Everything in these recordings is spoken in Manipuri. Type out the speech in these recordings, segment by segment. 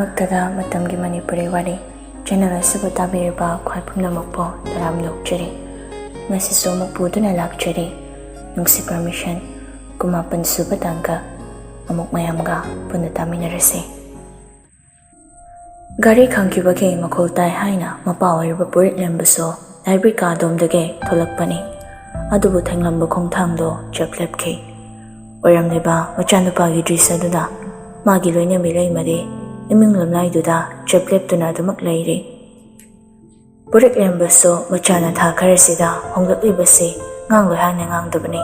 ꯃꯉꯛꯇꯗ ꯃꯇꯝꯒꯤ ꯃꯅꯤꯄꯨꯔꯤ ꯋꯥꯔꯤ ꯆꯦꯅꯦꯜ ꯑꯁꯤꯕꯨ ꯇꯥꯕꯤꯔꯤꯕ ꯈ꯭ꯋꯥꯏ ꯄꯨꯝꯅꯃꯛꯄꯨ ꯇꯔꯥꯝ ꯅꯣꯛꯆꯔꯤ. ꯉꯁꯤꯁꯨ ꯑꯃꯨꯛ ꯄꯨꯗꯨꯅ ꯂꯥꯛꯆꯔꯤ. ꯅꯨꯡꯁꯤ ꯄꯔꯃꯤꯁꯟ 18 ꯁꯨꯕ ꯇꯥꯡꯀꯛ ꯑꯃꯨꯛ ꯃꯌꯥꯝꯒ ꯄꯨꯟꯅ ꯇꯥꯃꯤꯟꯅꯔꯁꯤ. ꯒꯥꯔꯤ ꯈꯪꯈꯤꯕꯒꯤ ꯃꯈꯣꯜ ꯇꯥꯏ ꯍꯥꯏꯅ ꯃꯄꯥ ꯑꯣꯏꯔꯤꯕ ꯄꯨꯔꯤꯠꯂꯦꯝꯕꯁꯨ ꯂꯥꯏꯕ꯭ꯔꯦꯔꯤ ꯀꯥꯗꯣꯝꯗꯒꯤ ꯊꯣꯛꯂꯛꯄꯅꯤ. ꯑꯗꯨꯕꯨ ꯊꯦꯡꯂꯝꯕ ꯈꯣꯡꯊꯥꯡꯗꯣ ꯆꯞ ꯂꯦꯞꯈꯤ. ꯑꯣꯏꯔꯝꯂꯤꯕ ꯃꯆꯥꯅꯨꯄꯥꯒꯤ ꯗ꯭ꯔꯤꯁ ꯑꯗꯨꯅ ꯃꯥꯒꯤ ꯂꯣꯏꯅꯕꯤ ꯂꯩꯃꯗꯤ ꯏꯃꯤꯡ ꯂꯝꯂꯥꯏꯗꯨꯗ ꯆꯞ ꯂꯦꯞꯇꯨꯅ ꯑꯗꯨꯃꯛ ꯂꯩꯔꯤ. ꯄꯨꯔꯤꯠꯂꯦꯝꯕꯁꯨ ꯃꯆꯥꯅ ꯊꯥ ꯈꯔꯁꯤꯗ ꯍꯣꯡꯂꯛꯂꯤꯕꯁꯤ ꯉꯥꯡꯂꯣꯏ ꯍꯥꯏꯅ ꯉꯥꯡꯗꯕꯅꯤ.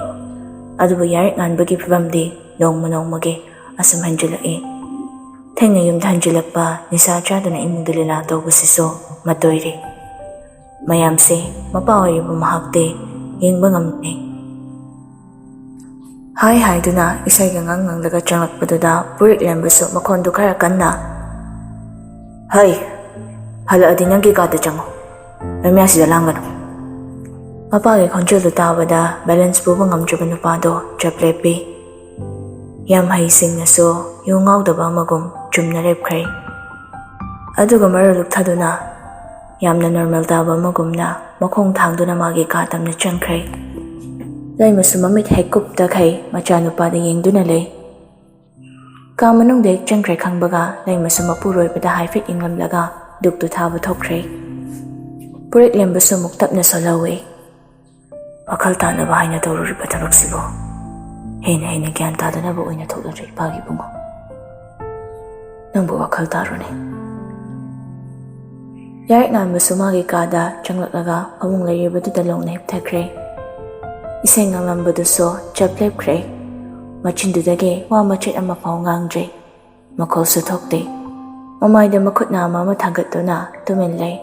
ꯑꯗꯨꯕꯨ ꯌꯥꯔꯤꯛ ꯉꯥꯟꯕꯒꯤ ꯐꯤꯕꯝꯗꯤ ꯅꯣꯡꯃ ꯅꯣꯡꯃꯒꯤ ꯑꯁꯨꯝ ꯍꯟꯖꯤꯜꯂꯛꯏ. ꯊꯦꯡꯅ ꯌꯨꯝꯗ ꯍꯟꯖꯤꯜꯂꯛꯄ ꯅꯤꯁꯥ ꯆꯥꯗꯨꯅ ꯏꯃꯨꯡꯗ ꯂꯤꯂꯥ ꯇꯧꯕꯁꯤꯁꯨ ꯃꯇꯣꯏꯔꯤ. ꯃꯌꯥꯝꯁꯤ ꯃꯄꯥ ꯑꯣꯏꯔꯤꯕ ꯃꯍꯥꯛꯇꯤ ꯌꯦꯡꯕ ꯉꯝꯗꯦ. ꯍꯥꯏ ꯍꯥꯏꯗꯨꯅ ꯏꯁꯩꯒ ꯉꯪꯂꯒ ꯆꯪꯂꯛꯄꯗꯨꯗ ꯄꯨꯔꯤꯠꯂꯦꯝꯕꯁꯨ ꯃꯈꯣꯟꯗꯨ ꯈꯔ ꯀꯟꯅ, "ꯍꯩ, ꯍꯜꯂꯛꯑꯗꯤ ꯅꯪꯒꯤ ꯀꯥꯗ ꯆꯪꯉꯣ. ꯂꯝꯌꯥꯁꯤꯗ ꯂꯥꯡꯒꯅꯨ." ꯃꯄꯥꯒꯤ ꯈꯣꯟꯖꯦꯜꯗꯨ ꯇꯥꯕꯗ ꯕꯦꯂꯦꯟꯁ ꯄꯨꯕ ꯉꯝꯗ꯭ꯔꯕ ꯅꯨꯄꯥꯗꯣ ꯆꯞ ꯂꯦꯞꯄꯤ. ꯌꯥꯝ ꯍꯩꯁꯤꯡꯅꯁꯨ ꯌꯨ ꯉꯥꯎꯗꯕ ꯑꯃꯒꯨꯝ ꯆꯨꯝꯅ ꯂꯦꯞꯈ꯭ꯔꯦ. ꯑꯗꯨꯒ ꯃꯔꯨ ꯂꯨꯛꯊꯗꯨꯅ ꯌꯥꯝꯅ ꯅꯣꯔꯃꯦꯜ ꯇꯥꯕ ꯑꯃꯒꯨꯝꯅ ꯃꯈꯣꯡ ꯊꯥꯡꯗꯨꯅ ꯃꯥꯒꯤ ꯀꯥ ꯇꯝꯅ ꯆꯪꯈ꯭ꯔꯦ. ꯂꯩꯃꯁꯨ ꯃꯃꯤꯠ ꯍꯦꯛ ꯀꯨꯞꯇꯈꯩ ꯃꯆꯥꯅꯨꯄꯥꯗ ꯌꯦꯡꯗꯨꯅ ꯂꯩ. ꯀꯥ ꯃꯅꯨꯡꯗ ꯍꯦꯛ ꯆꯪꯈ꯭ꯔꯦ ꯈꯪꯕꯒ ꯂꯩꯃꯁꯨ ꯃꯄꯨꯔꯣꯏꯕꯗ ꯍꯥꯏꯐꯦꯠ ꯌꯦꯡꯂꯝꯂꯒ ꯗꯨꯛꯇꯨ ꯊꯥꯕ ꯊꯣꯛꯈ꯭ꯔꯦ. ꯄꯨꯔꯤꯠꯂꯦꯝꯕꯁꯨ ꯑꯃꯨꯛ ꯇꯞꯅ ꯁꯣꯜꯍꯧꯏ. "ꯋꯥꯈꯜ ꯇꯥꯅꯕ ꯍꯥꯏꯅ ꯇꯧꯔꯨꯔꯤꯕ ꯊꯕꯛꯁꯤꯕꯨ ꯍꯦꯟꯅ ꯒ꯭ꯌꯥꯟ ꯇꯥꯗꯅꯕ ꯑꯣꯏꯅ ꯊꯣꯛꯂꯗ꯭ꯔꯦ ꯏꯄꯥꯒꯤ ꯕꯨꯡꯉꯣ. ꯅꯪꯕꯨ ꯋꯥꯈꯜ ꯇꯥꯔꯨꯅꯦ." ꯌꯥꯔꯤꯛ ꯉꯥꯟꯕꯁꯨ ꯃꯥꯒꯤ ꯀꯥꯗ ꯆꯪꯂꯛꯂꯒ ꯐꯃꯨꯡ ꯂꯩꯔꯤꯕꯗꯨꯗ ꯂꯣꯡꯅ ꯍꯤꯞꯊꯈ꯭ꯔꯦ. ꯏꯁꯩ ꯉꯪꯂꯝꯕꯗꯨꯁꯨ ꯆꯞ ꯂꯦꯞꯈ꯭ꯔꯦ. ꯃꯆꯤꯟꯗꯨꯗꯒꯤ ꯋꯥ ꯃꯆꯦꯠ ꯑꯃ ꯐꯥꯎ ꯉꯥꯡꯗ꯭ꯔꯦ. ꯃꯈꯣꯜꯁꯨ ꯊꯣꯛꯇꯦ. ꯃꯃꯥꯏꯗ ꯃꯈꯨꯠꯅ ꯑꯃ ꯊꯥꯡꯒꯠꯇꯨꯅ ꯇꯨꯃꯤꯟ ꯂꯩ.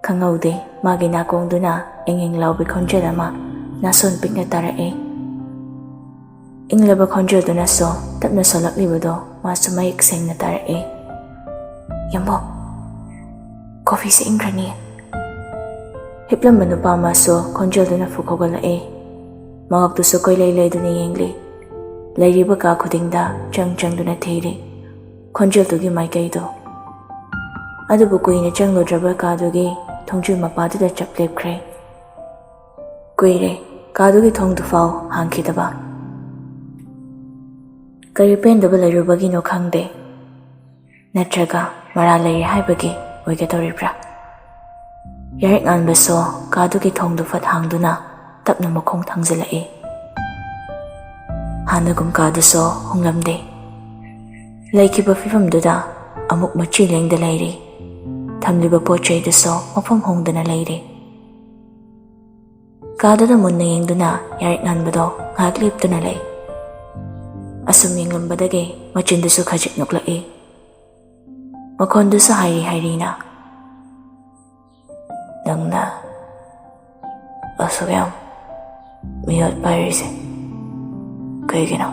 ꯈꯪꯍꯧꯗꯦ ꯃꯥꯒꯤ ꯅꯥꯀꯣꯡꯗꯨꯅ ꯏꯪ ꯂꯥꯎꯕꯤ ꯈꯣꯟꯖꯦꯜ ꯑꯃ ꯅꯥꯁꯣꯟ ꯄꯤꯛꯅ ꯇꯥꯔꯛꯏ. ꯏꯪꯂꯕ ꯈꯣꯟꯖꯦꯜꯗꯨꯅꯁꯨ ꯇꯞꯅ ꯁꯣꯜꯂꯛꯂꯤꯕꯗꯣ ꯃꯥꯁꯨ ꯃꯌꯦꯛ ꯁꯦꯡꯅ ꯇꯥꯔꯛꯏ. "ꯌꯥꯝꯕꯣ, ꯀꯣꯐꯤꯁꯦ ꯏꯪꯈ꯭ꯔꯅꯤ." ꯍꯤꯞꯂꯝꯕ ꯅꯨꯄꯥ ꯑꯃꯁꯨ ꯈꯣꯟꯖꯦꯜꯗꯨꯅ ꯐꯨꯛ ꯍꯧꯒꯠꯂꯛꯏ. ꯃꯉꯛꯇꯨꯁꯨ ꯀꯣꯏꯂꯩ ꯂꯩꯗꯨꯅ ꯌꯦꯡꯂꯤ. ꯂꯩꯔꯤꯕ ꯀꯥ ꯈꯨꯗꯤꯡꯗ ꯆꯪꯗꯨꯅ ꯊꯤꯔꯤ ꯈꯣꯟꯖꯦꯜꯗꯨꯒꯤ ꯃꯥꯏꯀꯩꯗꯣ. ꯑꯗꯨꯕꯨ ꯀꯨꯏꯅ ꯆꯪꯂꯨꯗ꯭ꯔꯕ ꯀꯥꯗꯨꯒꯤ ꯊꯣꯡꯖꯨ ꯃꯄꯥꯗꯨꯗ ꯆꯞ ꯂꯦꯞꯈ꯭ꯔꯦ. ꯀꯨꯏꯔꯦ ꯀꯥꯗꯨꯒꯤ ꯊꯣꯡꯗꯨꯐꯥꯎ ꯍꯥꯡꯈꯤꯗꯕ. ꯀꯔꯤ ꯄꯦꯟꯗꯕ ꯂꯩꯔꯨꯕꯒꯤꯅꯣ ꯈꯪꯗꯦ. ꯅꯠꯇ꯭ꯔꯒ ꯃꯔꯥꯜ ꯂꯩꯔꯦ ꯍꯥꯏꯕꯒꯤ ꯑꯣꯏꯒꯗꯧꯔꯤꯕ꯭ꯔꯥ? ꯌꯥꯔꯤꯛ ꯉꯥꯟꯕꯁꯨ ꯀꯥꯗꯨꯒꯤ ꯊꯣꯡꯗꯨ ꯐꯠ ꯍꯥꯡꯗꯨꯅ ꯇꯞꯅ ꯃꯈꯣꯡ ꯊꯥꯡꯖꯤꯜꯂꯛꯏ. ꯍꯥꯟꯅꯒꯨꯝ ꯀꯥꯗꯨꯁꯨ ꯍꯣꯡꯂꯝꯗꯦ. ꯂꯩꯈꯤꯕ ꯐꯤꯕꯝꯗꯨꯗ ꯑꯃꯨꯛ ꯃꯆꯤ ꯂꯦꯡꯗ ꯂꯩꯔꯤ. ꯊꯝꯂꯤꯕ ꯄꯣꯠ ꯆꯩꯗꯨꯁꯨ ꯃꯐꯝ ꯍꯣꯡꯗꯅ ꯂꯩꯔꯤ. ꯀꯥꯗꯨꯗ ꯃꯨꯟꯅ ꯌꯦꯡꯗꯨꯅ ꯌꯥꯔꯤꯛ ꯉꯥꯟꯕꯗꯣ ꯉꯥꯏꯍꯥꯛ ꯂꯦꯞꯇꯨꯅ ꯂꯩ. ꯑꯁꯨꯝ ꯌꯦꯡꯂꯝꯕꯗꯒꯤ ꯃꯆꯤꯟꯗꯨꯁꯨ ꯈꯖꯤꯛ ꯅꯣꯛꯂꯛꯏ. ꯃꯈꯣꯟꯗꯨꯁꯨ ꯍꯥꯏꯔꯤꯅ, "ꯅꯪꯅ ꯑꯁꯨꯛ ꯌꯥꯝ ꯃꯤꯍꯨꯠ ꯄꯥꯏꯔꯤꯁꯦ ꯀꯩꯒꯤꯅꯣ?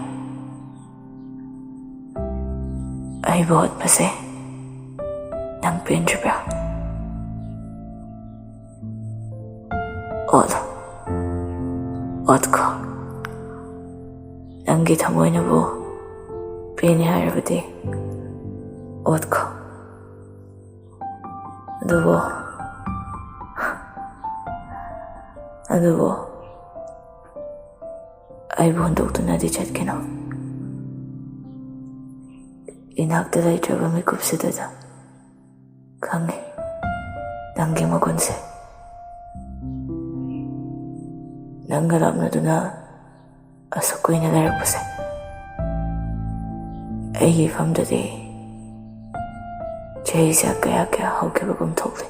ꯑꯩꯕꯨ ꯍꯣꯠꯄꯁꯦ ꯅꯪ ꯄꯦꯟꯗ꯭ꯔꯤꯕ꯭ꯔꯥ? ꯑꯣꯠꯈꯣ. ꯅꯪꯒꯤ ꯊꯃꯣꯏꯅꯕꯨ ꯄꯦꯟꯅꯤ ꯍꯥꯏꯔꯕꯗꯤ ꯑꯣꯠꯈꯣ. ꯑꯗꯨꯕꯨ ꯑꯩꯕꯨ ꯍꯨꯟꯗꯣꯛꯇꯨꯅꯗꯤ ꯆꯠꯀꯅꯣ. ꯏꯅꯥꯛꯇ ꯂꯩꯇ꯭ꯔꯕ ꯃꯤꯀꯨꯞꯁꯤꯗꯨꯗ ꯈꯪꯉꯤ ꯅꯪꯒꯤ ꯃꯒꯨꯟꯁꯦ. ꯅꯪꯒ ꯂꯥꯞꯅꯗꯨꯅ ꯑꯁꯨꯛ ꯀꯨꯏꯅ ꯂꯩꯔꯛꯄꯁꯦ ꯑꯩꯒꯤ ꯏꯐꯝꯗꯗꯤ ꯆꯍꯤꯁꯦ ꯀꯌꯥ ꯍꯧꯈꯤꯕꯒꯨꯝ ꯊꯣꯛꯂꯤ.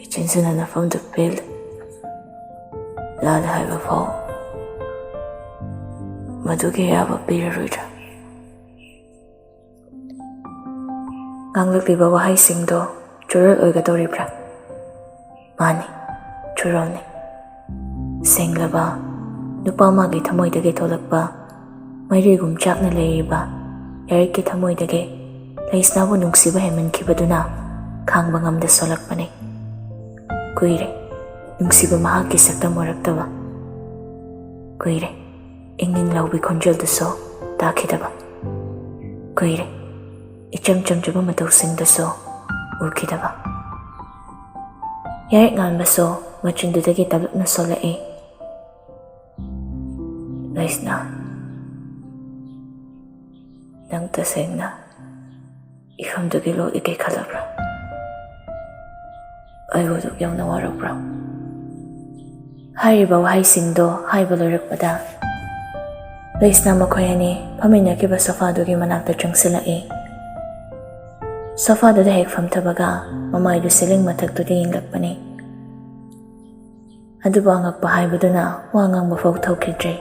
ꯏꯆꯤꯟꯁꯤꯅ ꯅꯐꯝꯗ ꯄꯦꯜꯂꯤ. ꯂꯥꯜꯂꯦ ꯍꯥꯏꯕ ꯐꯥꯎ ꯃꯗꯨꯒꯤ ꯑꯌꯥꯕ ꯄꯤꯔꯔꯣꯏꯗ꯭ꯔꯥ?" ꯉꯥꯡꯂꯛꯂꯤꯕ ꯋꯥꯍꯩꯁꯤꯡꯗꯣ ꯆꯨꯔꯜ ꯑꯣꯏꯒꯗꯧꯔꯤꯕ꯭ꯔꯥ? ꯃꯥꯅꯤ, ꯆꯨꯔꯜꯅꯤ. ꯁꯦꯡꯂꯕ ꯅꯨꯄꯥ ꯑꯃꯒꯤ ꯊꯃꯣꯏꯗꯒꯤ ꯊꯣꯛꯂꯛꯄ ꯃꯩꯔꯤꯒꯨꯝ ꯆꯥꯛꯅ ꯂꯩꯔꯤꯕ ꯌꯥꯔꯤꯛꯀꯤ ꯊꯃꯣꯏꯗꯒꯤ ꯂꯩꯁꯅꯥꯕꯨ ꯅꯨꯡꯁꯤꯕ ꯍꯦꯟꯃꯟꯈꯤꯕꯗꯨꯅ ꯈꯥꯡꯕ ꯉꯝꯗ ꯁꯣꯜꯂꯛꯄꯅꯤ. ꯀꯨꯏꯔꯦ ꯅꯨꯡꯁꯤꯕ ꯃꯍꯥꯛꯀꯤ ꯁꯛꯇꯝ ꯑꯣꯏꯔꯛꯇꯕ. ꯀꯨꯏꯔꯦ ꯏꯪ ꯂꯥꯎꯕꯤ ꯈꯣꯟꯖꯦꯜꯗꯨꯁꯨ ꯇꯥꯈꯤꯗꯕ. Kuire, icham chamchaba matausindaso ukidaba. Yarik nganbaso machindudagi tabukna solae. Laisna, nang tasengna ifamdugi lo ikay kalabra. Aywuduk yang nawarabra. Hairiba wahaysingdo hayba loirakpada. Laisna makoyani paminakiba sofadugi manakta changsilae. Sofaduda hek famtabaga mamaydu siling mataktuda yinglakpani. Adubu angakpa haybaduna wangang mafog tawkidre.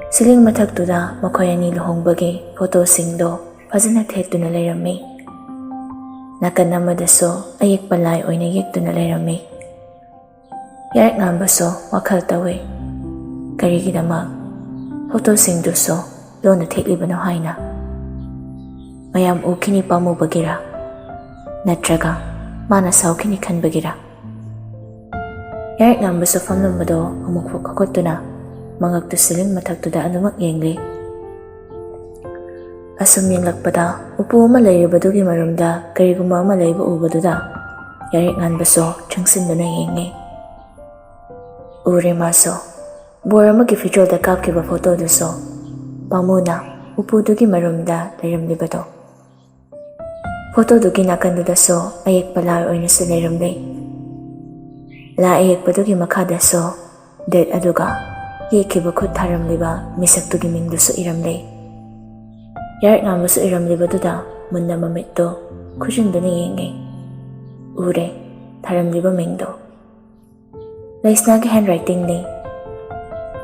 Siling mataktuda makoyani luhongbagi photosingdo fazana thekduna leirami. Nakan namadaso ayik palay oyna yekduna leirami. Yarik ngambaso wakal tawe. Karigidama photosingduso lona theklibano haina. Mayam ukini pamubagira. Natraga mana saukini khanbagira. Yarik ngambaso famnambado amukfo kakotuna mangaktu siling mataktuda anumak yengli. Asum yenglakpada upu ama layribadugi marumda kariguma ama layba ubaduda yarik nganbaso changsinduna yengi. Uri maso bor amagi fijolda kapkiba photo duso pamuna upudugi marumda layramlibado. Photo dugi nakandudaso ayek palay oynasu layramli. La ayek padugi makadaso date aduga yekiba khut tharamliba misaktugi mingdusu iramli. Yarik ngambasu iramlibaduda munna mamitto khujinduna yengi. Ure tharamliba mingdo. Laisnagi handwriting ni.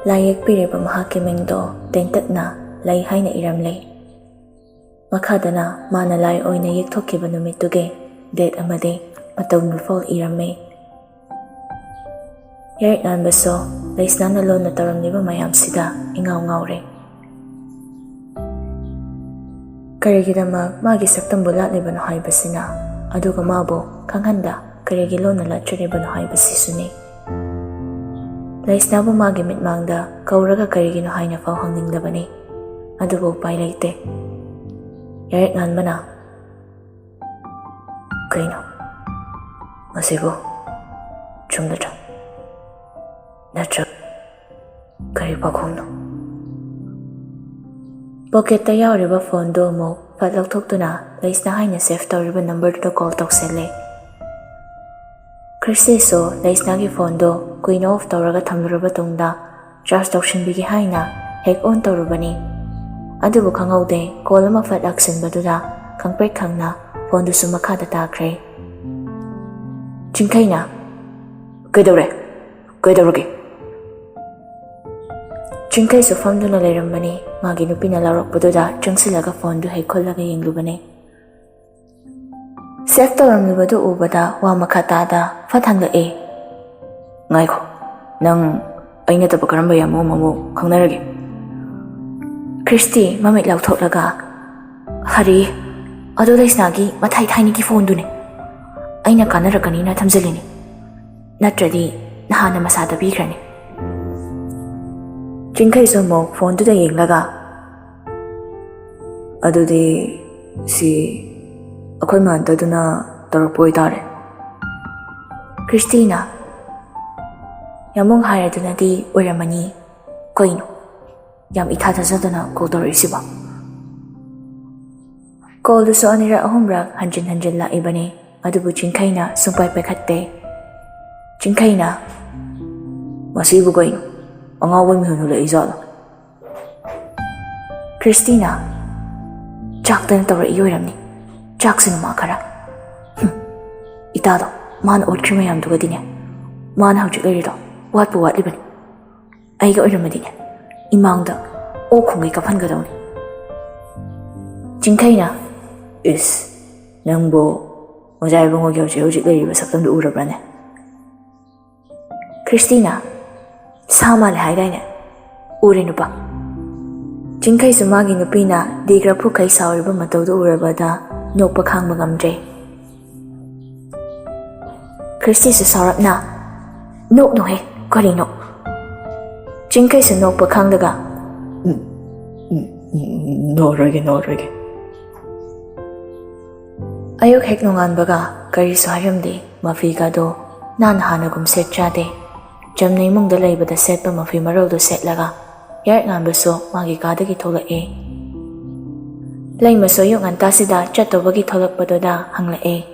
Layek piriba mahaki mingdo tentakna lay haina iramli. Makadana mana lay oyna yektokiba numittugi date amadi matawngulfol iramli. Yarik nganbaso laisna na lona taramliba mayam sida ingaw ngawre. Karigidama magi saktambo latlibano haybasina aduga mabo kanghanda karigi lona latribano haybasisuni. Laisna bu magi mitmangda kauraga karigino hayna faw hangninglabani adubo upay laite. Yarik nganbana kaino masibo chumdatra natrag karipakongno. Pocketta yauriba phone do mo fat laukthokduna laisna haina save tawriba number to call toksele. Christy so laisna gi phone do kuina off tawraga thamluraba tungda charge tawshinbigi haina hek on tawrubani. Adubu khangaude call ama fat laksinbaduda khangpek khangna phone du sumakada takre. Chingkhaina kaidawrage Chingkai su famduna leirambani magi nupina laurakpaduda changsilaga phone du heikhollaga yenglubani. Save tawramlibadu ubada wa makhatada fathanglae. Ngaikho nang aina taba karamba yamu mamu khangnarage. Christy mamit lauthoklaga hari adu laisnagi mathai thaini ki phone dune aina kanarakani na thamjalini natradi nahana masada bikrani. Chingkai so mo phone duda yenglaga adudi si akhoi man taduna tarakpoi tare. Christina yamong hayaduna di oramani koino yam ithata zadana call torisiba. Call du so anira ahumrak hanjin la ibani adubu chingkaina sungpai pekhatte. Chingkaina masibu koino angawai mihunula izala. Christina chakdana tawra iyoiramni chaksinu makara. Itado mana otkri mayam dugadine mana hawjik lairido watpu watlibani aiga oiramadine imangda o khungai kaphangadawni. Chingkaina is nangbo mojaibungogi hawjik lairiba saktamdu urabrane. Christina Sama le haidane ure nupa. Chingkai su magi nupina digra phukai sauriba matawdu urabada nokpa khangba ngamdre. Christy su saurapna nok no he karino. Chingkai su nokpa khangdaga Noorage. Ayok hek nonganbaga karisu haramde mafigado nan hanagum set chade jamnei mungda leibada setpa mafi maraudo setlaga yarik nganbaso magi kadagi tholake leimaso yok ngantasida chatobagi tholakpadoda hanglake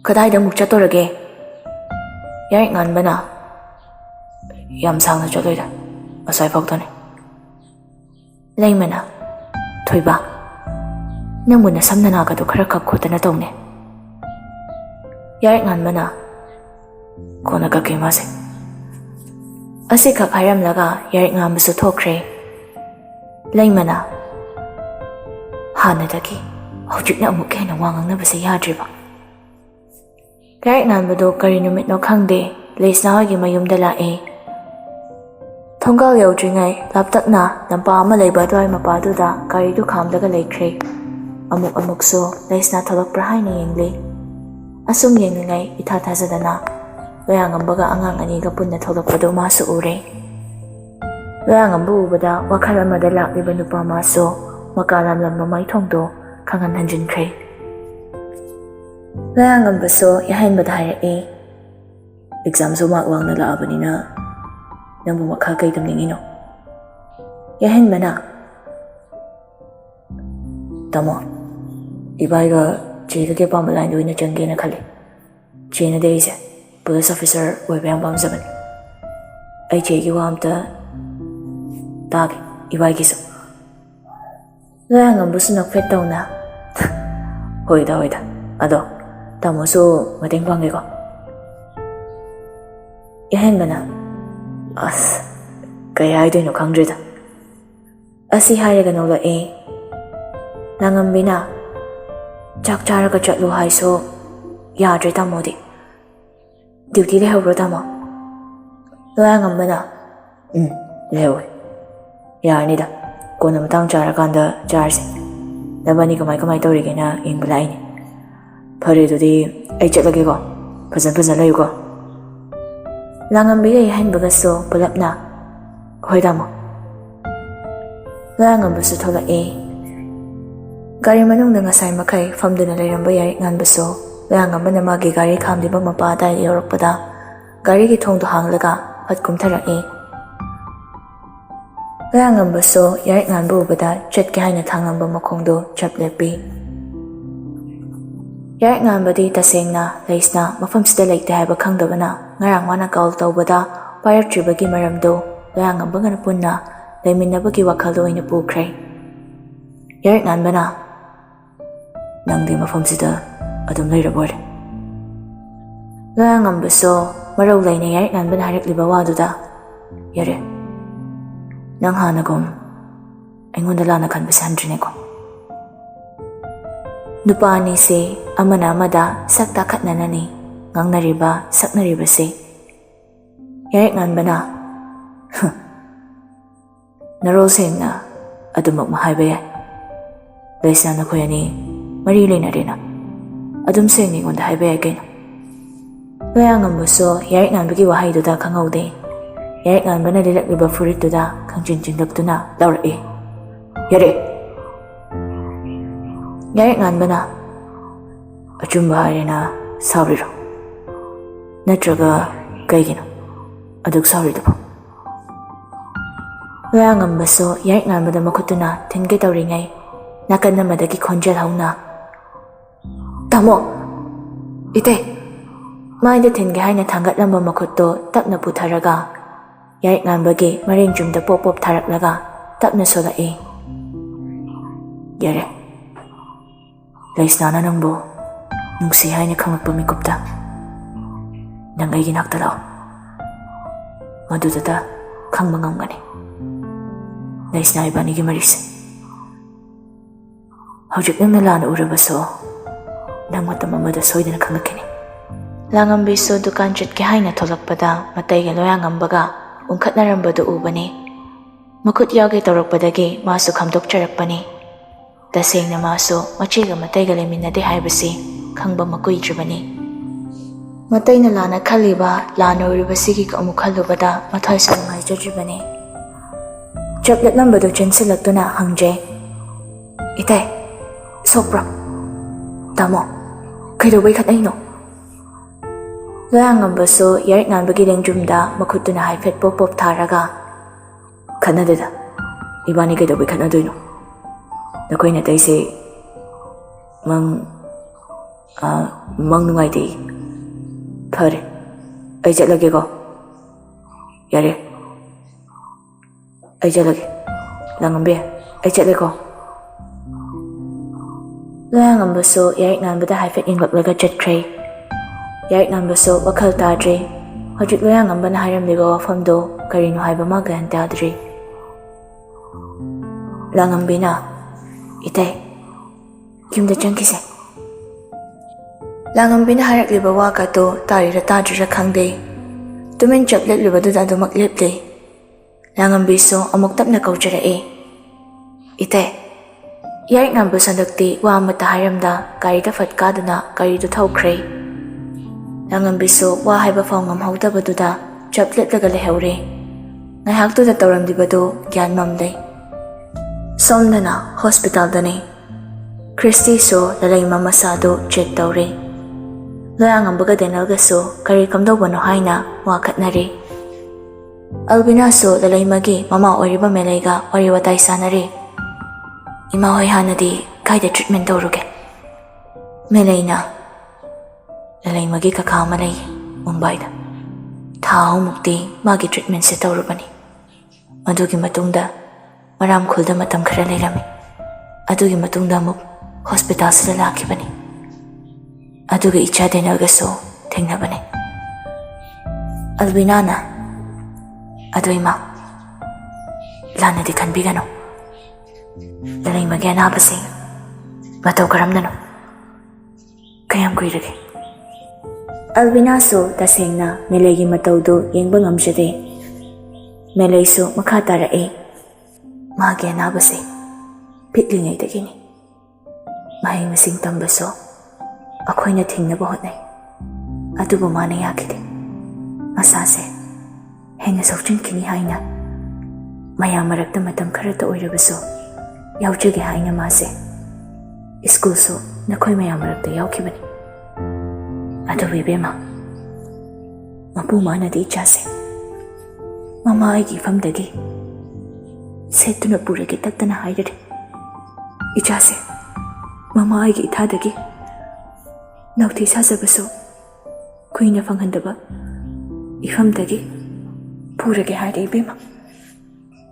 kadaida muk chatorage yarik nganbana yam sangna chaloida asai faktane leimana thoiba nangmuna samna nagado khara khak khotana tawne yarik nganbana kona ka kemase asi khak haram laga yarik ngambasu thokre leimana hanadagi hojikna amuk hena wangang na base yadriba yarik nganbado kari numit no khangde leisna hogi mayumda lae thongal yaudringai laptakna lampa ama leiba dwai mapaduda kari du khamdaga leikre amuk so leisna tholakpra haina yengle asum yengingai itha thazadana loyangambaga angang aniga punna tholakpado masu ure loyangambu ubada wakhal amada lakliba nupa maso makalam lam mamai thongdo khangan hanjinkhre loyangambaso yahainbada haire exam so mak wangna laabanina nangbu makha kai tamningino yahainbana tamo ibaiga chega ke pamalain doina changena khale chena deise police officer oibang pamjabani ai chegi wamta tag ibai gisu loyang ambusu nakfet tawna hoida ado tamosu mateng pange ko yahenbana as kaya idoino khangdreda asi hairaga nola nangambina chak charaga chatlu haiso yadre tamodi duty lehawro tamo loyangambana lehawi yarnida kona matang charakanda charse nabani kamai tawrigena ingbalaini phare dudi ai chatlage ko phazan layu ko langambi ai hanbaga so pulapna hoidamo loyangambasu thola gari manungda ngasai makai famduna leiramba yarik nganbaso loyangambana magi gari khamliba mapada yorakpada gari gi thongdo hanglaga phat kumtharae loyangambaso yarik nganbu ubada chatke haina thangamba makhongdo chaplepi yarik nganbadi tasengna leisna mafamsida leite haiba khangdabana ngarang mana call tawbada pairatribagi maramdo loyangambaga na punna leiminabagi wakhalo ina pukre yarik nganbana nangdi mafamsida adum leirabore loyangambaso marau leina yarik nganbana harakliba waduda yare nang hanagum aingonda lana khanbase handrineko nupa ani se amana amada sakta khatnanani ngangnariba saknaribase yarik nganbana narol sengna adumak mahaiba yai leisna nakoyani mari leinarena adum sengni ngonda haiba yai kaino loyangambaso yarik nganbagi wahaiduda khangaude yarik nganbana lilakliba furittuda khangchinlaktuna laurake yare yarik nganbana achumba harena sauriro natraga kaigino aduk sauridubo loyangambaso yarik nganbada makhutuna thinge tawringai nakan amadagi khonjal hauna tamo ite maida thinge haina thangatlamba makhutto tapna putharaga yarik nganbagi maring chumda pop tharaklaga tapna solake yare leisna nangbo nungsi haina khangakpa mikupta nang aigi nakta lao madudada khangba ngamgani leisna ibanigi marise hojik nangna lana urabaso nang matam amada soidana khangakini langambiso dukan chitke haina tholakpada mataiga loyangambaga unkhatnarambadu ubani makut yage tawrakpadagi masu khamdokcharakpani tasengna masu machiga mataiga leminade haibasi khangba makuidribani mataina lana khaliba lana uribasigi ka amuk khalubada mathai sangai jajibani ꯆꯞꯂꯠꯂꯝꯕꯗꯨ ꯆꯦꯟꯁꯤꯜꯂꯛꯇꯨꯅ ꯍꯪꯖꯩ, "ꯏꯇꯩ, ꯁꯣꯛꯄ꯭ꯔꯣ? ꯇꯥꯃꯣ, ꯀꯩꯗꯧꯕꯩ ꯈꯠꯅꯩꯅꯣ?" ꯂꯣꯌꯥꯉꯝꯕꯁꯨ ꯌꯥꯔꯤꯛ ꯉꯥꯟꯕꯒꯤ ꯂꯦꯡꯖꯨꯝꯗ ꯃꯈꯨꯠꯇꯨꯅ ꯍꯥꯏꯐꯦꯠ ꯄꯣꯞ ꯄꯣꯞ ꯊꯥꯔꯒ, "ꯈꯠꯅꯗꯦꯗ, ꯏꯕꯥꯅꯤ ꯀꯩꯗꯧꯕꯩ ꯈꯠꯅꯗꯣꯏꯅꯣ? ꯅꯈꯣꯏ ꯅꯇꯩꯁꯦ ꯃꯪ ꯅꯨꯡꯉꯥꯏꯇꯦ. ꯐꯔꯦ, ꯑꯩ ꯆꯠꯂꯒꯦꯀꯣ." "ꯌꯥꯔꯦ, ꯑꯩ ꯆꯠꯂꯒꯦ. ꯂꯥꯡꯉꯝꯕꯤ, ꯑꯩ ꯆꯠꯂꯦꯀꯣ." ꯂꯣꯌꯥꯉꯝꯕꯁꯨ ꯌꯥꯔꯤꯛ ꯉꯥꯟꯕꯗ ꯍꯥꯏꯐꯦꯠ ꯌꯦꯡꯂꯛꯂꯒ ꯆꯠꯈ꯭ꯔꯦ꯫ ꯌꯥꯔꯤꯛ ꯉꯥꯟꯕꯁꯨ ꯋꯥꯈꯜ ꯇꯥꯗ꯭ꯔꯤ. ꯍꯧꯖꯤꯛ ꯂꯣꯌꯥꯉꯝꯕꯅ ꯍꯥꯏꯔꯝꯂꯤꯕ ꯋꯥꯐꯝꯗꯨ ꯀꯔꯤꯅꯣ ꯍꯥꯏꯕ ꯃꯥ ꯒ꯭ꯌꯥꯟ ꯇꯥꯗ꯭ꯔꯤ꯫ ꯂꯥꯡꯉꯝꯕꯤꯅ, "ꯏꯇꯩ, ꯌꯨꯝꯗ ꯆꯪꯈꯤꯁꯦ." ꯂꯥꯡꯉꯝꯕꯤꯅ ꯍꯥꯏꯔꯛꯂꯤꯕ ꯋꯥꯒꯗꯣ ꯇꯥꯔꯤꯔ ꯇꯥꯗ꯭ꯔꯤꯔ ꯈꯪꯗꯦ, ꯇꯨꯃꯤꯟ ꯆꯞ ꯂꯦꯞꯂꯤꯕꯗꯨꯗ ꯑꯗꯨꯃꯛ ꯂꯦꯞꯂꯤ꯫ ꯂꯥꯡꯉꯝꯕꯤꯁꯨ ꯑꯃꯨꯛ ꯇꯞꯅ ꯀꯧꯖꯔꯛꯏ, "ꯏꯇꯩ." ꯌꯥꯔꯤꯛ ꯉꯥꯟꯕꯁꯨ ꯍꯟꯗꯛꯇꯤ ꯋꯥ ꯑꯃꯠꯇ ꯍꯥꯏꯔꯝꯗ ꯒꯥꯔꯤꯗ ꯐꯠ ꯀꯥꯗꯨꯅ ꯒꯥꯔꯤꯗꯨ ꯊꯧꯈ꯭ꯔꯦ꯫ ꯂꯥꯡꯉꯝꯕꯤꯁꯨ ꯋꯥ ꯍꯥꯏꯕ ꯐꯥꯎ ꯉꯝꯍꯧꯗꯕꯗꯨꯗ ꯆꯞ ꯂꯦꯞꯂꯒ ꯂꯩꯍꯧꯔꯦ꯫ ꯉꯥꯏꯍꯥꯛꯇꯨꯗ ꯇꯧꯔꯝꯂꯤꯕꯗꯨ ꯒ꯭ꯌꯥꯟ ꯃꯝꯂꯦ꯫ ꯁꯣꯝꯗꯅ ꯍꯣꯁꯄꯤꯇꯥꯜꯗꯅꯤ꯫ ꯈ꯭ꯔꯤꯁꯇꯤꯁꯨ ꯂꯂꯩꯃ ꯃꯁꯥꯗꯨ ꯆꯦꯛ ꯇꯧꯔꯤ꯫ ꯂꯣꯌꯥꯉꯝꯕꯒ ꯗꯦꯅꯦꯜꯒꯁꯨ ꯀꯔꯤ ꯀꯝꯗꯧꯕꯅꯣ ꯍꯥꯏꯅ ꯋꯥꯀꯠꯅꯔꯤ꯫ ꯑꯜꯕꯤꯅꯥꯁꯨ ꯂꯂꯩꯃꯒꯤ ꯃꯃꯥ ꯑꯣꯏꯔꯤꯕ ꯃꯦꯂꯩꯒ ꯋꯥꯔꯤ ꯋꯥꯇꯥꯏ ꯁꯥꯟꯅꯔꯤ꯫ "ꯏꯃꯥ ꯍꯣꯏ ꯍꯥꯟꯅꯗꯤ ꯀꯥꯏꯗ ꯇ꯭ꯔꯤꯠꯃꯦꯟ ꯇꯧꯔꯨꯒꯦ?" ꯃꯦꯂꯩꯅ, "ꯂꯂꯩꯃꯒꯤ ꯀꯀꯥ ꯑꯃ ꯂꯩꯌꯦ ꯃꯨꯝꯕꯥꯏꯗ. ꯊꯥ 6ꯃꯨꯛꯇꯤ ꯃꯥꯒꯤ ꯇ꯭ꯔꯤꯠꯃꯦꯟꯁꯦ ꯇꯧꯔꯨꯕꯅꯤ. ꯑꯗꯨꯒꯤ ꯃꯇꯨꯡꯗ ꯃꯔꯥꯝꯈꯨꯜꯗ ꯃꯇꯝ ꯈꯔ ꯂꯩꯔꯝꯃꯤ. ꯑꯗꯨꯒꯤ ꯃꯇꯨꯡꯗ ꯑꯃꯨꯛ ꯍꯣꯁꯄꯤꯇꯥꯜꯁꯤꯗ ꯂꯥꯛꯈꯤꯕꯅꯤ. ꯑꯗꯨꯒ ꯏꯆꯥ ꯗꯦꯅꯦꯜꯒꯁꯨ ꯊꯦꯡꯅꯕꯅꯤ." ꯑꯜꯕꯤꯅꯥꯅ, "ꯑꯗꯨ ꯏꯃꯥ, ꯂꯥꯟꯅꯗꯤ ꯈꯟꯕꯤꯒꯅꯨ. ꯂꯂꯩꯃꯒꯤ ꯑꯅꯥꯕꯁꯤ ꯃꯇꯧ ꯀꯔꯝꯅꯅꯣ? ꯀꯌꯥꯝ ꯀꯨꯏꯔꯒꯦ?" ꯑꯜꯕꯤꯅꯥꯁꯨ ꯇꯁꯦꯡꯅ ꯃꯦꯂꯩꯒꯤ ꯃꯇꯧꯗꯨ ꯌꯦꯡꯕ ꯉꯝꯖꯗꯦ꯫ ꯃꯦꯂꯩꯁꯨ ꯃꯈꯥ ꯇꯥꯔꯛꯏ, "ꯃꯥꯒꯤ ꯑꯅꯥꯕꯁꯤ ꯄꯤꯛꯂꯤꯉꯩꯗꯒꯤꯅꯤ. ꯃꯍꯩ ꯃꯁꯤꯡ ꯇꯝꯕꯁꯨ ꯑꯩꯈꯣꯏꯅ ꯊꯤꯡꯅꯕ ꯍꯣꯠꯅꯩ, ꯑꯗꯨꯕꯨ ꯃꯥꯅ ꯌꯥꯈꯤꯗꯦ. ꯃꯁꯥꯁꯦ ꯍꯦꯟꯅ ꯁꯣꯛꯆꯤꯟꯈꯤꯅꯤ ꯍꯥꯏꯅ ꯃꯌꯥꯝ ꯃꯔꯛꯇ ꯃꯇꯝ ꯈꯔꯇ ꯑꯣꯏꯔꯕꯁꯨ ꯌꯥꯎꯖꯒꯦ ꯍꯥꯏꯅ ꯃꯥꯁꯦ ꯁ꯭ꯀꯨꯜꯁꯨ ꯅꯈꯣꯏ ꯃꯌꯥꯝ ꯃꯔꯛꯇ ꯌꯥꯎꯈꯤꯕꯅꯤ. ꯑꯗꯨꯕꯨ ꯏꯕꯦꯝꯃ, ꯃꯄꯨ ꯃꯥꯅꯗꯤ ꯏꯆꯥꯁꯦ ꯃꯃꯥ ꯑꯩꯒꯤ ꯏꯐꯝꯗꯒꯤ ꯁꯦꯠꯇꯨꯅ ꯄꯨꯔꯒꯦ ꯇꯛꯇꯅ ꯍꯥꯏꯔꯔꯦ. ꯏꯆꯥꯁꯦ ꯃꯃꯥ ꯑꯩꯒꯤ ꯏꯊꯥꯗꯒꯤ ꯅꯥꯎꯊꯤ ꯁꯥꯖꯕꯁꯨ ꯀꯨꯏꯅ ꯐꯪꯍꯟꯗꯕ ꯏꯐꯝꯗꯒꯤ ꯄꯨꯔꯒꯦ ꯍꯥꯏꯔꯦ ꯏꯕꯦꯝꯃ."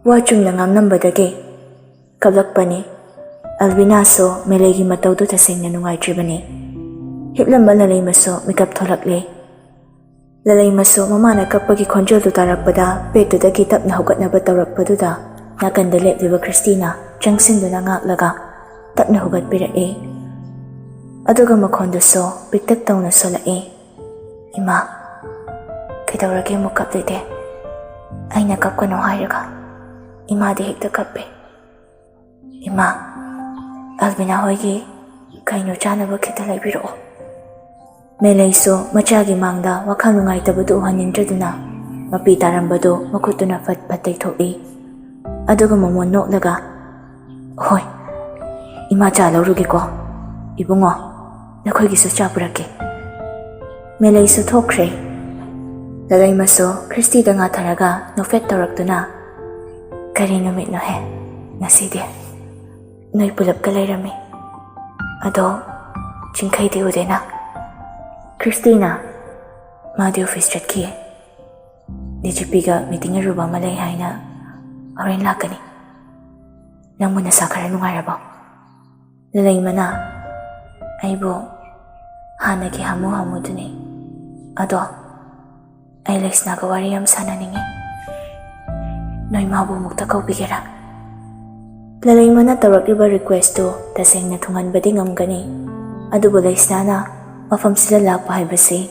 ꯋꯥ ꯆꯨꯝꯅ ꯉꯥꯡꯂꯝꯕꯗꯒꯤ ꯀꯞꯂꯛꯄꯅꯤ꯫ ꯑꯜꯕꯤꯅꯥꯁꯨ ꯃꯦꯂꯩꯒꯤ ꯃꯇꯧꯗꯨ ꯇꯁꯦꯡꯅ ꯅꯨꯡꯉꯥꯏꯇ꯭ꯔꯤꯕꯅꯤ꯫ ꯍꯤꯞꯂꯝꯕ ꯂꯂꯩꯃꯁꯨ ꯃꯤꯀꯞ ꯊꯣꯛꯂꯛꯂꯦ꯫ ꯂꯂꯩꯃꯁꯨ ꯃꯃꯥꯅ ꯀꯞꯄꯒꯤ ꯈꯣꯟꯖꯦꯜꯗꯨ ꯇꯥꯔꯛꯄꯗ ꯕꯦꯠꯇꯨꯗꯒꯤ ꯇꯞꯅ ꯍꯧꯒꯠꯅꯕ ꯇꯧꯔꯛꯄꯗꯨꯗ ꯅꯥꯀꯟꯗ ꯂꯦꯞꯂꯤꯕ ꯈ꯭ꯔꯤꯁꯇꯤꯅ ꯆꯪꯁꯤꯟꯗꯨꯅ ꯉꯥꯛꯂꯒ ꯇꯞꯅ ꯍꯧꯒꯠꯄꯤꯔꯛꯏ꯫ ꯑꯗꯨꯒ ꯃꯈꯣꯟꯗꯨꯁꯨ ꯄꯤꯛꯇꯛ ꯇꯧꯅ ꯁꯣꯜꯂꯛꯏ, "ꯏꯃꯥ, ꯀꯩꯗꯧꯔꯒꯦ ꯑꯃꯨꯛ ꯀꯞꯂꯤꯗꯤ? ꯑꯩꯅ ꯀꯞꯀꯅꯣ ꯍꯥꯏꯔꯒ ꯏꯃꯥꯗꯤ ꯍꯦꯛꯇ ꯀꯞꯄꯦ. ꯏꯃꯥ, ꯑꯜꯕꯤꯅꯥ ꯍꯣꯏꯒꯤ ꯀꯩꯅꯣ ꯆꯥꯅꯕ ꯈꯤꯇ ꯂꯩꯕꯤꯔꯛꯑꯣ." ꯃꯦꯂꯩꯁꯨ ꯃꯆꯥꯒꯤ ꯃꯥꯡꯗ ꯋꯥꯈꯜ ꯅꯨꯡꯉꯥꯏꯇꯕꯗꯨ ꯎꯍꯟꯅꯤꯡꯗ꯭ꯔꯗꯨꯅ ꯃꯄꯤ ꯇꯥꯔꯝꯕꯗꯨ ꯃꯈꯨꯠꯇꯨꯅ ꯐꯠ ꯐꯠ ꯇꯩꯊꯣꯛꯏ꯫ ꯑꯗꯨꯒ ꯃꯃꯣꯟ ꯅꯣꯛꯂꯒ, "ꯍꯣꯏ, ꯏꯃꯥ ꯆꯥ ꯂꯧꯔꯨꯒꯦꯀꯣ. ꯏꯕꯨꯡꯉꯣ, ꯅꯈꯣꯏꯒꯤꯁꯨ ꯆꯥ ꯄꯨꯔꯛꯀꯦ." ꯃꯦꯂꯩꯁꯨ ꯊꯣꯛꯈ꯭ꯔꯦ꯫ ꯂꯂꯩꯃꯁꯨ ꯈ꯭ꯔꯤꯁꯇꯤꯗ ꯉꯥꯊꯔꯒ ꯅꯣꯛꯐꯦꯠ ꯇꯧꯔꯛꯇꯨꯅ, "ꯀꯔꯤ ꯅꯨꯃꯤꯠꯅꯣꯍꯦ ꯉꯁꯤꯗꯤ? ꯅꯣꯏ ꯄꯨꯂꯞꯀ ꯂꯩꯔꯝꯃꯤ. ꯑꯗꯣ ꯆꯤꯡꯈꯩꯗꯤ ꯎꯗꯦꯅ?" ꯈ꯭ꯔꯤꯁꯇꯤꯅ, "ꯃꯥꯗꯤ ꯑꯣꯐꯤꯁ ꯆꯠꯈꯤꯌꯦ. DGPꯒ ꯃꯤꯇꯤꯡ ꯑꯔꯨꯕ ꯑꯃ ꯂꯩ ꯍꯥꯏꯅ ꯍꯣꯔꯦꯟ ꯂꯥꯛꯀꯅꯤ. ꯅꯪꯕꯨ ꯅꯁꯥ ꯈꯔ ꯅꯨꯡꯉꯥꯏꯔꯕꯣ?" ꯂꯂꯩꯃꯅ, "ꯑꯩꯕꯨ ꯍꯥꯟꯅꯒꯤ ꯍꯥꯃꯨ ꯍꯥꯃꯨꯗꯨꯅꯤ. ꯑꯗꯣ ꯑꯩ ꯂꯩꯁꯅꯥꯒ ꯋꯥꯔꯤ ꯌꯥꯝ ꯁꯥꯟꯅꯅꯤꯡꯉꯤ. ꯅꯣꯏ ꯃꯥꯕꯨ ꯑꯃꯨꯛꯇ ꯀꯧꯕꯤꯒꯦꯔꯥ?" ꯂꯂꯩꯃꯅ ꯇꯧꯔꯛꯂꯤꯕ ꯔꯤꯀ꯭ꯋꯦꯁꯇꯨ ꯇꯁꯦꯡꯅ ꯊꯨꯡꯍꯟꯕꯗꯤ ꯉꯝꯒꯅꯤ, ꯑꯗꯨꯕꯨ ꯂꯩꯁꯅꯥꯅ ꯃꯐꯝꯁꯤꯗ ꯂꯥꯛꯄ ꯍꯥꯏꯕꯁꯤ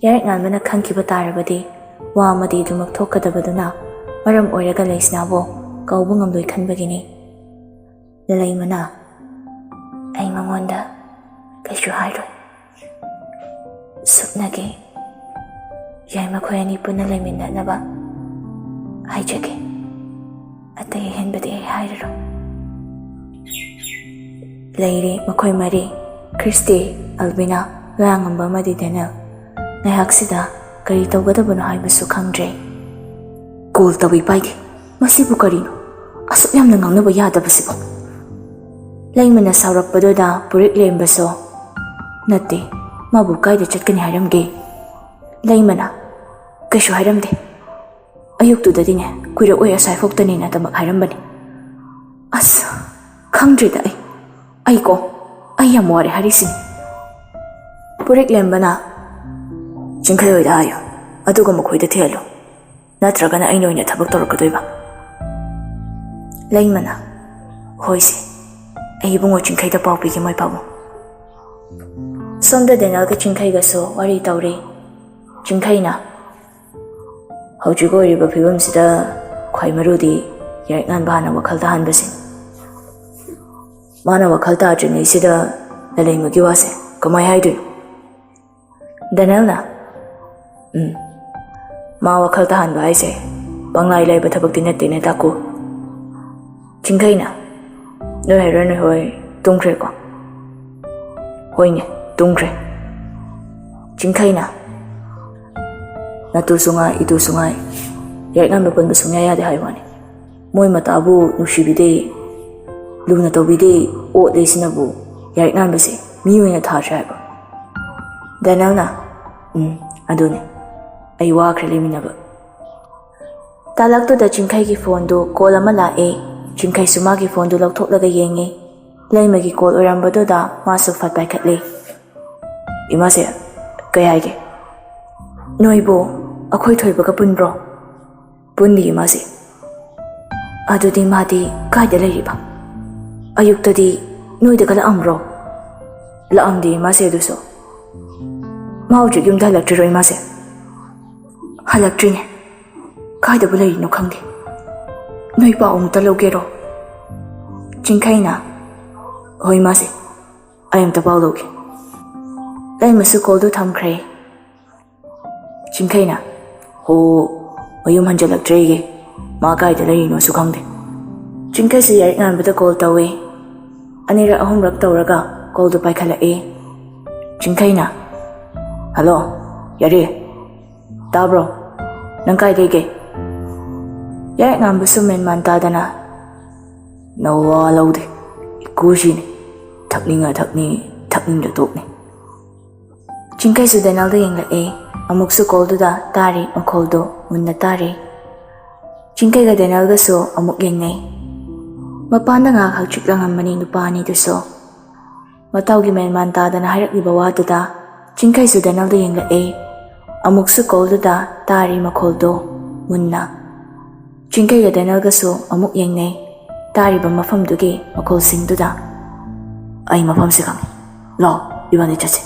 ꯌꯥꯔꯤꯛ ꯉꯥꯟꯕꯅ ꯈꯪꯈꯤꯕ ꯇꯥꯔꯕꯗꯤ ꯋꯥ ꯑꯃꯗꯤ ꯑꯗꯨꯃꯛ ꯊꯣꯛꯀꯗꯕꯗꯨꯅ ꯃꯔꯝ ꯑꯣꯏꯔꯒ ꯂꯩꯁꯅꯥꯕꯨ ꯀꯧꯕ ꯉꯝꯂꯣꯏ ꯈꯟꯕꯒꯤꯅꯤ꯫ ꯂꯂꯩꯃꯅ, "ꯑꯩ ꯃꯉꯣꯟꯗ ꯀꯩꯁꯨ ꯍꯥꯏꯔꯣꯏ. ꯁꯨꯞꯅꯒꯤ ꯌꯥꯏ ꯃꯈꯣꯏ ꯑꯅꯤ ꯄꯨꯟꯅ ꯂꯩꯃꯤꯟꯅꯅꯕ ꯍꯥꯏꯖꯒꯦ. ꯑꯇꯩ ꯍꯦꯟꯕꯗꯤ ꯑꯩ ꯍꯥꯏꯔꯔꯣꯏ. ꯂꯩꯔꯤ ꯃꯈꯣꯏ ꯃꯔꯤ, ꯈ꯭ꯔꯤꯁꯇꯤ, ꯑꯜꯕꯤꯅꯥ, ꯂꯥꯡꯉꯝꯕ ꯑꯃꯗꯤ ꯗꯦꯅꯦꯜ. ꯉꯥꯏꯍꯥꯛꯁꯤꯗ ꯀꯔꯤ ꯇꯧꯒꯗꯕꯅꯣ ꯍꯥꯏꯕꯁꯨ ꯈꯪꯗ꯭ꯔꯦ. ꯀꯣꯜ ꯇꯧꯏ ꯄꯥꯏꯗꯦ. ꯃꯁꯤꯕꯨ ꯀꯔꯤꯅꯣ? ꯑꯁꯨꯛ ꯌꯥꯝꯅ ꯉꯥꯡꯅꯕ ꯌꯥꯗꯕꯁꯤꯕꯨ. ꯂꯩꯃꯅ ꯁꯥꯎꯔꯛꯄꯗꯨꯗ ꯄꯨꯔꯤꯛ ꯂꯦꯝꯕꯁꯨ, ꯅꯠꯇꯦ, ꯃꯥꯕꯨ ꯀꯥꯏꯗ ꯆꯠꯀꯅꯤ ꯍꯥꯏꯔꯝꯒꯦ? ꯂꯩꯃꯅ, ꯀꯩꯁꯨ ꯍꯥꯏꯔꯝꯗꯦ. ꯑꯌꯨꯛꯇꯨꯗꯗꯤꯅꯦ ꯀꯨꯏꯔꯛꯑꯣꯏ ꯑꯁꯥꯏꯐꯥꯎꯇꯅꯦꯅ ꯇꯃꯛ ꯍꯥꯏꯔꯝꯕꯅꯤ. ꯑꯁ, ꯈꯪꯗ꯭ꯔꯦꯗ ꯑꯩ ꯌꯥꯝ ꯋꯥꯔꯦ ꯍꯥꯏꯔꯤꯁꯤꯅꯤ. ꯄꯨꯔꯤꯛ ꯂꯦꯝꯕꯅ, ꯆꯤꯡꯈꯩ ꯍꯣꯏꯗ ꯍꯥꯏꯌꯨ, ꯑꯗꯨꯒ ꯃꯈꯣꯏꯗ ꯊꯤꯍꯜꯂꯨ. ꯅꯠꯇ꯭ꯔꯒꯅ ꯑꯩꯅ ꯑꯣꯏꯅ ꯊꯕꯛ ꯇꯧꯔꯛꯀꯗꯣꯏꯕ. ꯂꯩꯃꯅ, ꯍꯣꯏꯁꯦ, ꯑꯩ ꯏꯕꯨꯡꯉꯣ ꯆꯤꯡꯈꯩꯗ ꯄꯥꯎ ꯄꯤꯒꯦ ꯃꯣꯏ ꯄꯥꯕꯨꯡ. ꯁꯣꯝꯗ ꯗꯦꯅꯦꯜꯒ ꯆꯤꯡꯈꯩꯒꯁꯨ ꯋꯥꯔꯤ ꯇꯧꯔꯤ. ꯆꯤꯡꯈꯩꯅ, ꯍꯧꯖꯤꯛ ꯑꯣꯏꯔꯤꯕ ꯐꯤꯕꯝꯁꯤꯗ ꯈ꯭ꯋꯥꯏ ꯃꯔꯨꯗꯤ ꯌꯥꯏꯔꯤꯛꯉꯥꯟꯕ ꯍꯥꯟꯅ ꯋꯥꯈꯜ ꯇꯥꯍꯟꯕꯁꯤꯅꯤ. ꯃꯥꯅ ꯋꯥꯈꯜ ꯇꯥꯗ꯭ꯔꯤꯉꯩꯁꯤꯗ ꯂꯂꯩꯃꯒꯤ ꯋꯥꯁꯦ ꯀꯃꯥꯏ ꯍꯥꯏꯗꯣꯏꯅꯣ? ꯗꯦꯅꯦꯜꯅ, ꯃꯥ ꯋꯥꯈꯜ ꯇꯥꯍꯟꯕ ꯍꯥꯏꯁꯦ ꯄꯪꯂꯥꯏ ꯂꯥꯏꯕ ꯊꯕꯛꯇꯤ ꯅꯠꯇꯦꯅꯦ ꯇꯥꯀꯨ. ꯆꯤꯡꯈꯩꯅ, ꯅꯣꯏ ꯍꯩꯔꯣꯏ ꯍꯣꯏ ꯇꯨꯝꯈ꯭ꯔꯦꯀꯣ? ꯍꯣꯏꯅꯦ, ꯇꯨꯝꯈ꯭ꯔꯦ. ꯆꯤꯡꯈꯩꯅ, ꯅꯇꯨꯁꯨ ꯉꯥꯏ ꯏꯇꯨꯁꯨ ꯉꯥꯏ ꯌꯥꯏꯔꯤꯛꯉꯥꯟꯕ ꯄꯨꯟꯕ ꯁꯨꯡꯌꯥ ꯌꯥꯗꯦ ꯍꯥꯏꯕ ꯋꯥꯅꯤ. ꯃꯣꯏ ꯃꯇꯥꯕꯨ ꯅꯨꯡꯁꯤꯕꯤꯗꯦ, ꯂꯨꯅ ꯇꯧꯕꯤꯗꯦ, ꯑꯣꯠꯂꯦꯁꯤꯅꯕꯨ ꯌꯥꯏꯔꯤꯛꯉꯥꯟꯕꯁꯦ ꯃꯤ ꯑꯣꯏꯅ ꯊꯥꯗ꯭ꯔꯦ ꯍꯥꯏꯕ. ꯗꯦꯅꯦꯜꯅ, ꯑꯗꯨꯅꯦ, ꯑꯩ ꯋꯥꯈ꯭ꯔꯦ ꯂꯩꯃꯤꯟꯅꯕ. ꯇꯥꯂꯛꯇꯨꯗ ꯆꯤꯡꯈꯩꯒꯤ ꯐꯣꯟꯗꯨ ꯀꯣꯜ ꯑꯃ ꯂꯥꯛꯑꯦ. ꯆꯤꯡꯈꯩꯁꯨ ꯃꯥꯒꯤ ꯐꯣꯟꯗꯨ ꯂꯧꯊꯣꯛꯂꯒ ꯌꯦꯡꯉꯦ. ꯂꯩꯃꯒꯤ ꯀꯣꯜ ꯑꯣꯏꯔꯝꯕꯗꯨꯗ ꯃꯥꯁꯨ ꯐꯠ ꯄꯥꯏꯈꯠꯂꯦ. ꯏꯃꯥꯁꯦ, ꯀꯩ ꯍꯥꯏꯒꯦ? ꯅꯣꯏꯕꯨ ꯑꯩꯈꯣꯏ ꯊꯣꯏꯕꯒ ꯄꯨꯟꯕ꯭ꯔꯣ? ꯄꯨꯟꯗꯤ ꯏꯃꯥꯁꯦ. ꯑꯗꯨꯗꯤ ꯃꯥꯗꯤ ꯀꯥꯏꯗ ꯂꯩꯔꯤꯕ? ꯑꯌꯨꯛꯇꯗꯤ ꯅꯣꯏꯗꯒ ꯂꯥꯛꯑꯝꯕ꯭ꯔꯣ? ꯂꯥꯛꯑꯝꯗꯦ ꯏꯃꯥꯁꯦ. ꯑꯗꯨꯁꯨ ꯃꯥ ꯍꯧꯖꯤꯛ ꯌꯨꯝꯗ ꯍꯜꯂꯛꯇ꯭ꯔꯤꯔꯣ ꯏꯃꯥꯁꯦ? ꯍꯜꯂꯛꯇ꯭ꯔꯤꯅꯦ. ꯀꯥꯏꯗꯕꯨ ꯂꯩꯔꯤꯅꯣ ꯈꯪꯗꯦ. ꯅꯣꯏ ꯄꯥꯎ ꯑꯃꯨꯛꯇ ꯂꯧꯒꯦꯔꯣ? ꯆꯤꯡꯈꯩꯅ, ꯍꯣꯏ ꯏꯃꯥꯁꯦ, ꯑꯩ ꯑꯃꯇ ꯄꯥꯎ ꯂꯧꯒꯦ. ꯂꯩꯃꯁꯨ ꯀꯣꯜꯗꯨ ꯊꯝꯈ꯭ꯔꯦ. ꯆꯤꯡꯈꯩꯅ, ꯍꯣ, ꯃꯌꯨꯝ ꯍꯟꯖꯜꯂꯛꯇ꯭ꯔꯦꯒꯦ, ꯃꯥ ꯀꯥꯏꯗ ꯂꯩꯔꯤꯅꯣꯁꯨ ꯈꯪꯗꯦ. ꯆꯤꯡꯈꯩꯁꯨ ꯌꯥꯏꯔꯤꯛꯉꯥꯟꯕꯗ ꯀꯣꯜ ꯇꯧꯋꯦ. ꯑꯅꯤꯔꯛ ꯑꯍꯨꯝꯔꯛ ꯇꯧꯔꯒ ꯀꯣꯜꯗꯨ ꯄꯥꯏꯈꯠꯂꯛꯑꯦ. ꯆꯤꯡꯈꯩꯅ, ꯍꯜꯂꯣ, ꯌꯥꯔꯤ, ꯇꯥꯕ꯭ꯔꯣ? ꯅꯪ ꯀꯥꯏ ꯂꯩꯒꯦ? ꯌꯥꯏꯔꯤꯛꯉꯥꯟꯕꯁꯨ ꯃꯦꯟꯃꯥꯟ ꯇꯥꯗꯅ, ꯅꯋꯥ ꯂꯧꯗꯦ, ꯏꯀꯨꯁꯤꯅꯤ, ꯊꯛꯅꯤꯡꯉ ꯊꯛꯅꯤ, ꯊꯛꯅꯤꯡꯗ ꯇꯣꯛꯅꯤ. ꯆꯤꯡꯈꯩꯁꯨ ꯗꯦꯅꯦꯜꯗ ꯌꯦꯡꯂꯛꯑꯦ. ꯑꯃꯨꯛꯁꯨ ꯀꯣꯜꯗꯨꯗ ꯇꯥꯔꯤ, ꯃꯈꯣꯜꯗꯣ ꯃꯨꯟꯅ ꯇꯥꯔꯤ. ꯆꯤꯡꯈꯩꯒ ꯗꯦꯅꯦꯜꯒꯁꯨ ꯑꯃꯨꯛ ꯌꯦꯡꯅꯩ. ꯃꯄꯥꯟꯗ ꯉꯥꯏꯍꯥꯛ ꯍꯛꯆꯤꯛ ꯂꯥꯡꯉꯝꯕꯅꯤ ꯅꯨꯄꯥ ꯑꯅꯤꯗꯨꯁꯨ. ꯃꯇꯥꯎꯒꯤ ꯃꯦꯟꯃꯥꯟ ꯇꯥꯗꯅ ꯍꯥꯏꯔꯛꯂꯤꯕ ꯋꯥꯗꯨꯗ ꯆꯤꯡꯈꯩꯁꯨ ꯗꯦꯅꯦꯜꯗ ꯌꯦꯡꯂꯛꯑꯦ. ꯑꯃꯨꯛꯁꯨ ꯀꯣꯜꯗꯨꯗ ꯇꯥꯔꯤ, ꯃꯈꯣꯜꯗꯣ ꯃꯨꯟꯅ. ꯆꯤꯡꯈꯩꯒ ꯗꯦꯅꯦꯜꯒꯁꯨ ꯑꯃꯨꯛ ꯌꯦꯡꯅꯩ. ꯇꯥꯔꯤꯕ ꯃꯐꯝꯗꯨꯒꯤ ꯃꯈꯣꯜꯁꯤꯡꯗꯨꯗ. ꯑꯩ ꯃꯐꯝꯁꯤ ꯈꯪꯉꯤ, ꯂꯥꯛꯑꯣ ꯏꯕꯥꯅꯤ ꯆꯠꯁꯤ.